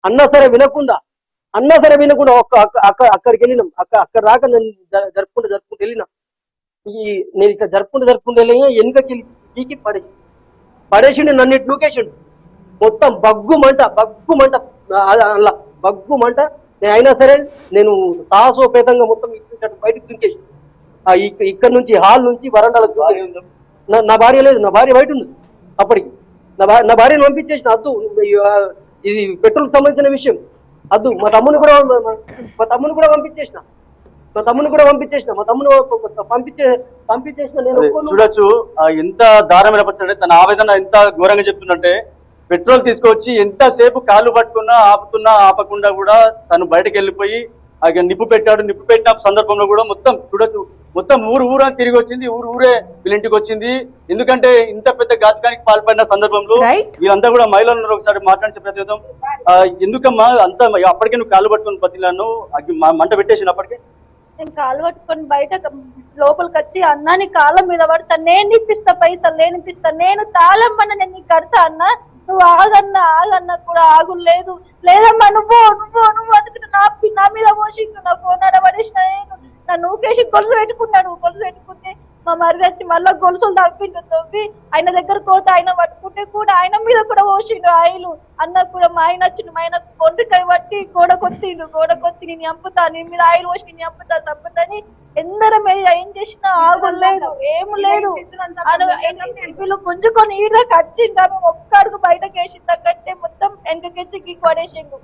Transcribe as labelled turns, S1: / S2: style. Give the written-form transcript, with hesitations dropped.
S1: అన్నా సరే వినకుండా అక్కడికి వెళ్ళినాం. అక్కడ రాక నేను జరుపుకుంటూ వెళ్ళినా. నేను ఇట్లా జరుపుకుంటూ వెళ్ళినా వెనుకకి గీకి పడేసిండు, నన్ను ఇటు నూకేసిండు. మొత్తం బగ్గుమంట అలా బగ్గుమంట. నేను అయినా సరే నేను సాహసోపేతంగా మొత్తం బయటకు దుంకేసి ఇక్కడ నుంచి హాల్ నుంచి వరండాలకు నా భార్య లేదు, నా భార్య బయట ఉంది అప్పటికి. నా భార్యను పంపించేసిన. అద్దు, ఇది పెట్రోల్ సంబంధించిన విషయం. అద్దు, మా తమ్ముని కూడా పంపించేసిన. మా తమ్ముని పంపించేసిన నేను
S2: చూడొచ్చు ఎంత దారుణమైన పరిస్థితి. తన ఆవేదన ఎంత ఘోరంగా చెప్తుందంటే, పెట్రోల్ తీసుకొచ్చి ఎంతసేపు కాళ్ళు పట్టుకున్నా ఆపకుండా కూడా తను బయటకు వెళ్ళిపోయి నిప్పు పెట్టిన సందర్భంలో కూడా మొత్తం చూడొచ్చు, మొత్తం ఊరు తిరిగి వచ్చింది. ఊరే వీళ్ళింటికి వచ్చింది. ఎందుకంటే ఇంత పెద్ద ఘాతకానికి పాల్పడిన సందర్భంలో వీళ్ళంతా కూడా మహిళలు ఒకసారి మాట్లాడించే ప్రయత్నం. ఎందుకమ్మా అంత అప్పటికే నువ్వు కాళ్ళు పట్టుకుని బతిలాను, మంట పెట్టేసిన అప్పటికే?
S3: నేను కాళ్ళు పట్టుకొని బయట లోపలికి వచ్చి అన్నాని కాళ్ళ మీద పడతా, నేను ఇప్పిస్తా పైసలు, నేను తాళం పన్న నేను నీకు కడతా అన్నా. నువ్వు ఆగన్నా కూడా ఆగులేదు. లేదమ్మా నువ్వు అందుకు నా మీద పోషిండు, నా ఫోన్ పడేసిన. నా నూకేసి గొలుసు పెట్టుకుంటే మా మరిది వచ్చి మళ్ళీ గొలుసులు తవ్వి ఆయన దగ్గర కోత ఆయన పట్టుకుంటే కూడా ఆయన మీద కూడా పోసిండు ఆయిలు. అన్న కూడా మా ఆయన వచ్చిండు, మా ఆయన కొండకాయ పట్టి గోడ కొత్తి నేను చంపుతా, నీ మీద ఆయిల్ పోసి నేను చంపుతాని ఎందరం ఏం చేసినా ఆగులేదు, ఏం లేదు. వీళ్ళు గుంజుకొని ఈడ కచ్చిందా, మేము ఒక్క అడుగు బయటకు వేసిందా కంటే మొత్తం వెనకకెచ్చి గీక్ పడేసిండు.